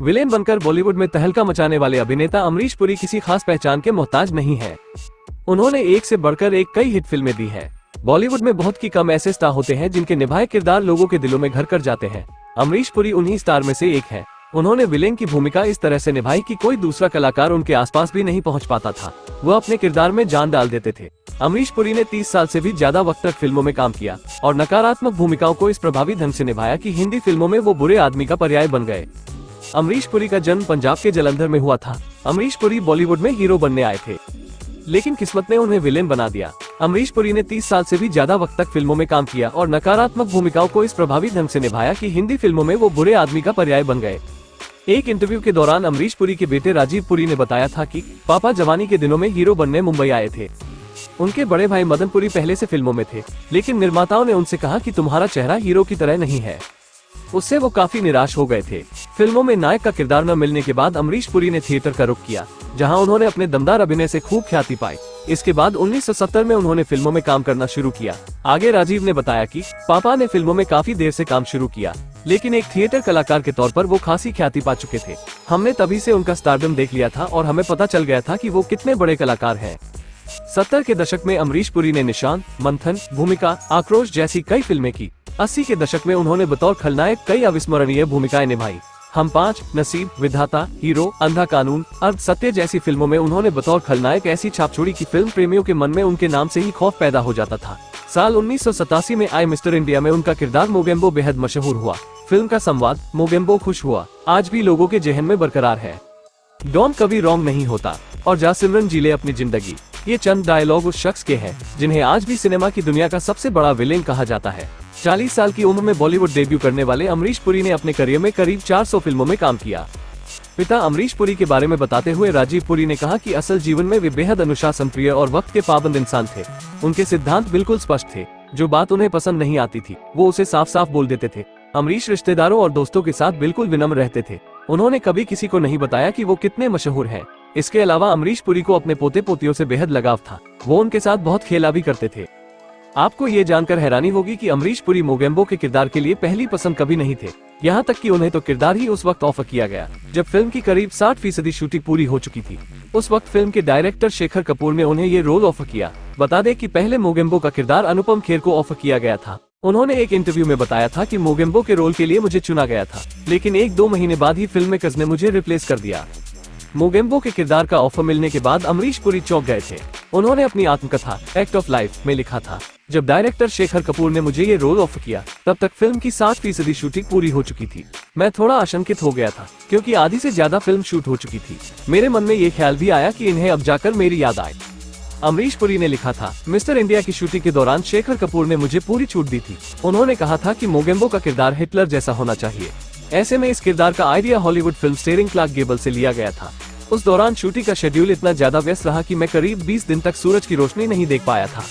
Villain बनकर बॉलीवुड में तहलका मचाने वाले अभिनेता अमरीश पुरी किसी खास पहचान के मोहताज नहीं है। उन्होंने एक से बढ़कर एक कई हिट फिल्में दी हैं। बॉलीवुड में बहुत की कम ऐसे स्टार होते हैं जिनके निभाए किरदार लोगों के दिलों में घर कर जाते हैं। अमरीश पुरी उन्हीं स्टार में से एक है। उन्होंने विलेन की भूमिका इस तरह से निभाई कि कोई दूसरा कलाकार उनके आसपास भी नहीं पहुंच पाता था। वो अपने किरदार में जान डाल देते थे। अमरीश पुरी ने 30 साल से भी ज्यादा वक्त तक फिल्मों में काम किया और नकारात्मक भूमिकाओं को इस प्रभावी ढंग से निभाया कि हिंदी फिल्मों में वो बुरे आदमी का पर्याय बन गए। अमरीश पुरी का जन्म पंजाब के जालंधर में हुआ था। अमरीश पुरी बॉलीवुड में हीरो बनने आए थे, लेकिन किस्मत ने उन्हें विलेन बना दिया। अमरीश पुरी ने 30 साल से भी ज्यादा वक्त तक फिल्मों में काम किया और नकारात्मक भूमिकाओं को इस प्रभावी ढंग से निभाया कि हिंदी फिल्मों में वो बुरे आदमी का पर्याय बन गए। एक इंटरव्यू के दौरान अमरीश पुरी के बेटे राजीव पुरी ने बताया था कि पापा जवानी के दिनों में हीरो बनने मुंबई आए थे। उनके बड़े भाई मदन पुरी पहले से फिल्मों में थे, लेकिन निर्माताओं ने उनसे कहा कि तुम्हारा चेहरा हीरो की तरह नहीं है। उससे वो काफी निराश हो गए थे। फिल्मों में नायक का किरदार न मिलने के बाद अमरीश पुरी ने थिएटर का रुख किया, जहां उन्होंने अपने दमदार अभिनय से खूब ख्याति पाई। इसके बाद 1970 में उन्होंने फिल्मों में काम करना शुरू किया। आगे राजीव ने बताया कि पापा ने फिल्मों में काफी देर से काम शुरू किया, लेकिन एक थिएटर कलाकार के तौर पर वो खासी ख्याति पा चुके थे। हमने तभी से उनका स्टारडम देख लिया था और हमें पता चल गया था कि वो कितने बड़े कलाकार हैं। 70 के दशक में अमरीश पुरी ने निशान, मंथन, भूमिका, आक्रोश जैसी कई फिल्में की। 80 के दशक में उन्होंने बतौर खलनायक कई अविस्मरणीय भूमिकाएं निभाई। हम 5, नसीब, विधाता, हीरो, अंधा कानून, अर्ध सत्य जैसी फिल्मों में उन्होंने बतौर खलनायक ऐसी छाप छोड़ी कि फिल्म प्रेमियों के मन में उनके नाम से ही खौफ पैदा हो जाता था। साल 1987 में आई मिस्टर इंडिया में उनका किरदार मोगेम्बो बेहद मशहूर हुआ। फिल्म का संवाद मोगेम्बो खुश हुआ आज भी लोगों के जहन में बरकरार है। डॉन कभी रॉन्ग नहीं होता और जा सिमरन जी ले अपनी जिंदगी, ये चंद डायलॉग उस शख्स के हैं जिन्हें आज भी सिनेमा की दुनिया का सबसे बड़ा विलेन कहा जाता है। 40 साल की उम्र में बॉलीवुड डेब्यू करने वाले अमरीश पुरी ने अपने करियर में करीब 400 फिल्मों में काम किया। पिता अमरीश पुरी के बारे में बताते हुए राजीव पुरी ने कहा कि असल जीवन में वे बेहद अनुशासन प्रिय और वक्त के पाबंद इंसान थे। उनके सिद्धांत बिल्कुल स्पष्ट थे। जो बात उन्हें पसंद नहीं आती थी वो उसे साफ साफ बोल देते थे। अमरीश रिश्तेदारों और दोस्तों के साथ बिल्कुल विनम्र रहते थे। उन्होंने कभी किसी को नहीं बताया कि वो कितने मशहूर हैं। इसके अलावा अमरीश पुरी को अपने पोते पोतियों से बेहद लगाव था। वो उनके साथ बहुत खेला भी करते थे। आपको ये जानकर हैरानी होगी कि अमरीश पुरी मोगेम्बो के किरदार के लिए पहली पसंद कभी नहीं थे। यहाँ तक कि उन्हें तो किरदार ही उस वक्त ऑफर किया गया जब फिल्म की करीब 60% शूटिंग पूरी हो चुकी थी। उस वक्त फिल्म के डायरेक्टर शेखर कपूर ने उन्हें ये रोल ऑफर किया। बता दें कि पहले मोगेम्बो का किरदार अनुपम खेर को ऑफर किया गया था। उन्होंने एक इंटरव्यू में बताया था कि मोगेम्बो के रोल के लिए मुझे चुना गया था, लेकिन 1-2 महीने बाद ही फिल्म मेकर्स ने मुझे रिप्लेस कर दिया। मोगेम्बो के किरदार का ऑफर मिलने के बाद अमरीश पुरी चौंक गए थे। उन्होंने अपनी आत्मकथा एक्ट ऑफ लाइफ में लिखा था, जब डायरेक्टर शेखर कपूर ने मुझे ये रोल ऑफर किया तब तक फिल्म की 60% शूटिंग पूरी हो चुकी थी। मैं थोड़ा आशंकित हो गया था क्योंकि आधी से ज्यादा फिल्म शूट हो चुकी थी। मेरे मन में ये ख्याल भी आया कि इन्हें अब जाकर मेरी याद आए। अमरीश पुरी ने लिखा था, मिस्टर इंडिया की शूटिंग के दौरान शेखर कपूर ने मुझे पूरी छूट दी थी। उन्होंने कहा था कि मोगेम्बो का किरदार हिटलर जैसा होना चाहिए। ऐसे में इस किरदार का idea Hollywood film starring Clark Gable से लिया गया था। उस दौरान शूटिंग का शेड्यूल इतना ज्यादा व्यस्त रहा कि मैं करीब 20 दिन तक सूरज की रोशनी नहीं देख पाया था।